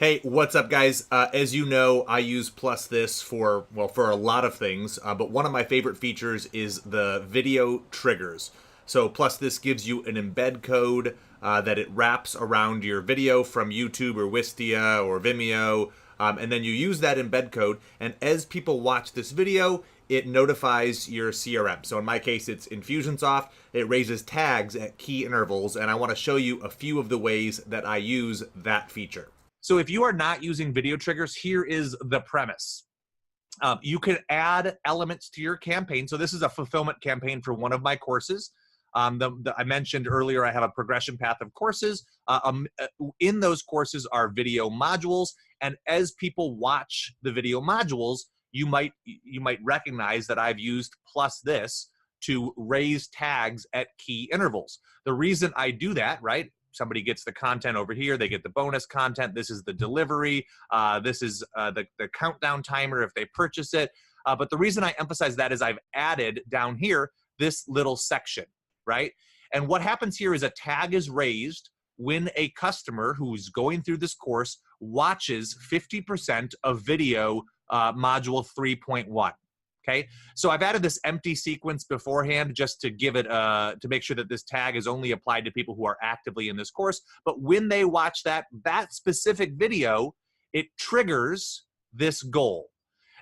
Hey, what's up, guys? As you know, I use PlusThis for a lot of things, but one of my favorite features is the video triggers. So PlusThis gives you an embed code that it wraps around your video from YouTube or Wistia or Vimeo, and then you use that embed code, and as people watch this video, it notifies your CRM. So in my case, it's Infusionsoft. It raises tags at key intervals, and I want to show you a few of the ways that I use that feature. So if you are not using video triggers, here is the premise. You can add elements to your campaign. So this is a fulfillment campaign for one of my courses. I mentioned earlier I have a progression path of courses. In those courses are video modules, and as people watch the video modules, you might recognize that I've used PlusThis to raise tags at key intervals. The reason I do that, right? Somebody gets the content over here, they get the bonus content, this is the delivery, this is the countdown timer if they purchase it. But the reason I emphasize that is I've added down here this little section, right? And what happens here is a tag is raised when a customer who's going through this course watches 50% of video module 3.1. Okay, so I've added this empty sequence beforehand just to give it, to make sure that this tag is only applied to people who are actively in this course. But when they watch that specific video, it triggers this goal.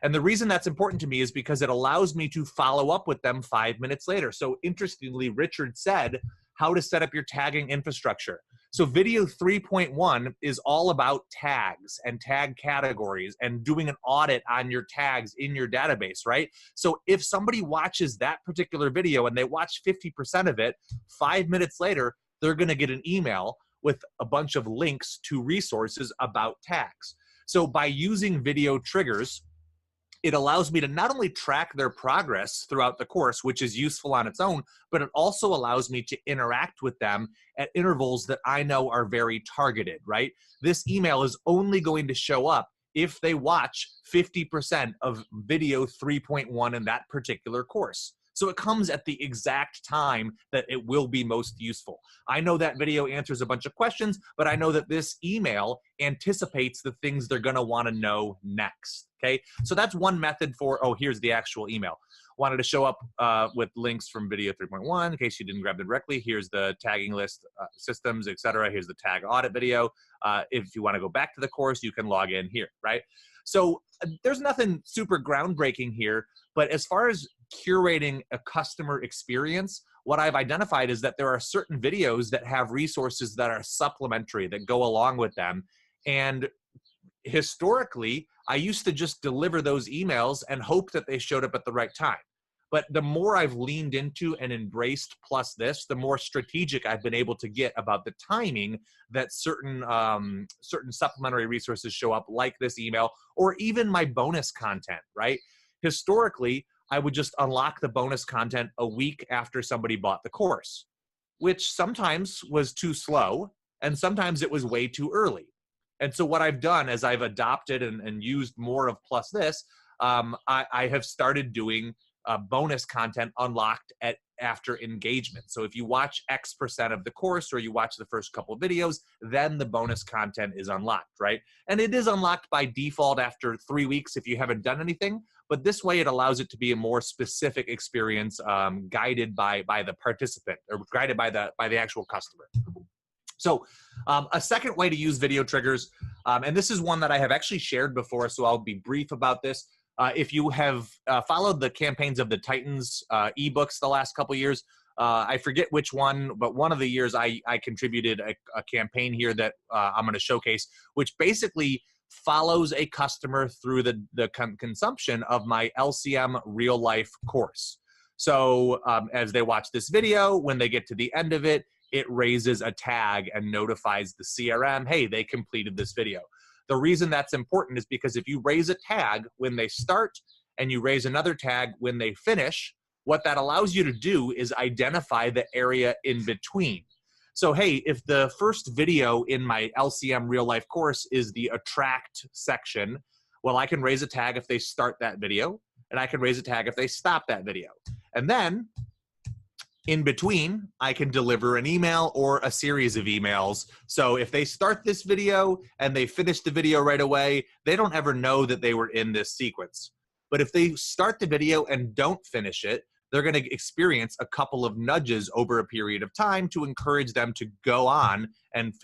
And the reason that's important to me is because it allows me to follow up with them 5 minutes later. So interestingly, Richard said how to set up your tagging infrastructure. So video 3.1 is all about tags and tag categories and doing an audit on your tags in your database, right? So if somebody watches that particular video and they watch 50% of it, 5 minutes later, they're gonna get an email with a bunch of links to resources about tags. So by using video triggers, it allows me to not only track their progress throughout the course, which is useful on its own, but it also allows me to interact with them at intervals that I know are very targeted, right? This email is only going to show up if they watch 50% of video 3.1 in that particular course. So it comes at the exact time that it will be most useful. I know that video answers a bunch of questions, but I know that this email anticipates the things they're gonna wanna know next, okay? So that's one method for, oh, here's the actual email. Wanted to show up with links from video 3.1 in case you didn't grab them directly. Here's the tagging list, systems, etc. Here's the tag audit video. If you wanna go back to the course, you can log in here, right? So there's nothing super groundbreaking here, but as far as curating a customer experience, what I've identified is that there are certain videos that have resources that are supplementary, that go along with them. And historically, I used to just deliver those emails and hope that they showed up at the right time. But the more I've leaned into and embraced PlusThis, the more strategic I've been able to get about the timing that certain supplementary resources show up, like this email, or even my bonus content, right? Historically, I would just unlock the bonus content a week after somebody bought the course, which sometimes was too slow, and sometimes it was way too early. And so what I've done is I've adopted and used more of PlusThis. I have started doing bonus content unlocked after engagement. So if you watch X% of the course or you watch the first couple of videos, then the bonus content is unlocked, right? And it is unlocked by default after 3 weeks if you haven't done anything, but this way it allows it to be a more specific experience, guided by the participant, or guided by the actual customer. So a second way to use video triggers, and this is one that I have actually shared before, so I'll be brief about this. If you have followed the campaigns of the Titans ebooks the last couple years, I forget which one, but one of the years I contributed a campaign here that I'm going to showcase, which basically follows a customer through the consumption of my LCM real life course. So as they watch this video, when they get to the end of it, it raises a tag and notifies the CRM, hey, they completed this video. The reason that's important is because if you raise a tag when they start and you raise another tag when they finish, what that allows you to do is identify the area in between. So, hey, if the first video in my LCM real life course is the attract section, well, I can raise a tag if they start that video, and I can raise a tag if they stop that video. And then In between, I can deliver an email or a series of emails. So if they start this video and they finish the video right away, they don't ever know that they were in this sequence. But if they start the video and don't finish it, they're going to experience a couple of nudges over a period of time to encourage them to go on and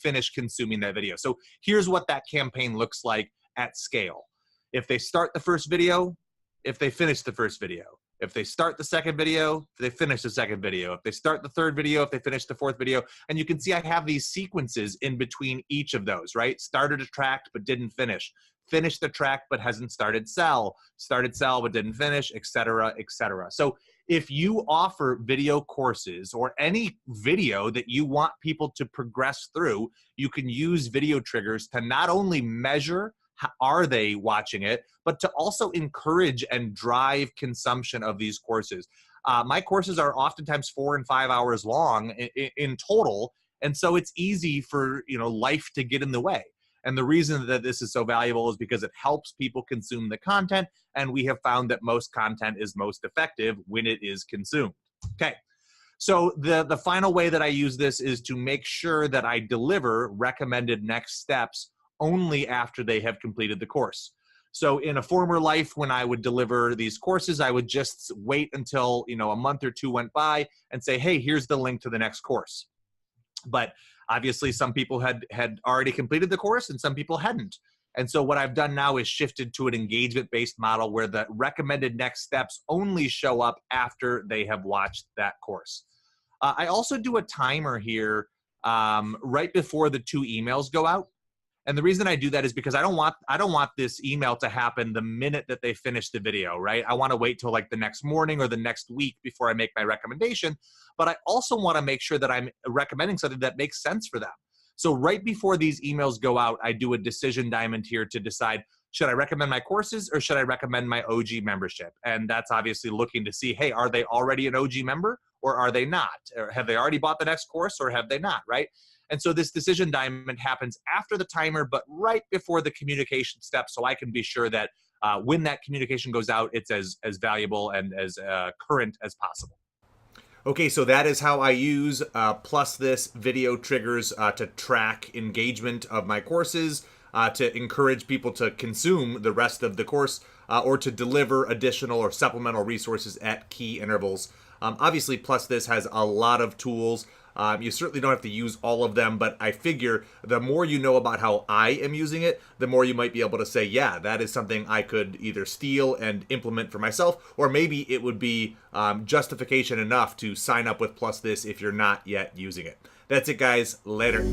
finish consuming that video. So here's what that campaign looks like at scale. If they start the first video, if they finish the first video, if they start the second video, if they finish the second video, if they start the third video, if they finish the fourth video. And you can see I have these sequences in between each of those, right? Started a track but didn't finish. Finished the track but hasn't started sell. Started sell but didn't finish, etc., etc. So if you offer video courses or any video that you want people to progress through, you can use video triggers to not only measure are they watching it, but to also encourage and drive consumption of these courses. My courses are oftentimes 4 and 5 hours long in total, and so it's easy for life to get in the way. And the reason that this is so valuable is because it helps people consume the content, and we have found that most content is most effective when it is consumed. Okay. So the final way that I use this is to make sure that I deliver recommended next steps only after they have completed the course. So in a former life, when I would deliver these courses, I would just wait until a month or two went by and say, hey, here's the link to the next course. But obviously some people had already completed the course and some people hadn't. And so what I've done now is shifted to an engagement-based model where the recommended next steps only show up after they have watched that course. I also do a timer here right before the 2 emails go out. And the reason I do that is because I don't want this email to happen the minute that they finish the video, right? I want to wait till like the next morning or the next week before I make my recommendation. But I also want to make sure that I'm recommending something that makes sense for them. So right before these emails go out, I do a decision diamond here to decide, should I recommend my courses or should I recommend my OG membership? And that's obviously looking to see, hey, are they already an OG member or are they not? Or have they already bought the next course or have they not, right? And so this decision diamond happens after the timer, but right before the communication step, so I can be sure that when that communication goes out, it's as valuable and as current as possible. Okay, so that is how I use PlusThis video triggers to track engagement of my courses, to encourage people to consume the rest of the course, or to deliver additional or supplemental resources at key intervals. Obviously, PlusThis has a lot of tools. You certainly don't have to use all of them, but I figure the more you know about how I am using it, the more you might be able to say, yeah, that is something I could either steal and implement for myself, or maybe it would be justification enough to sign up with PlusThis if you're not yet using it. That's it, guys. Later.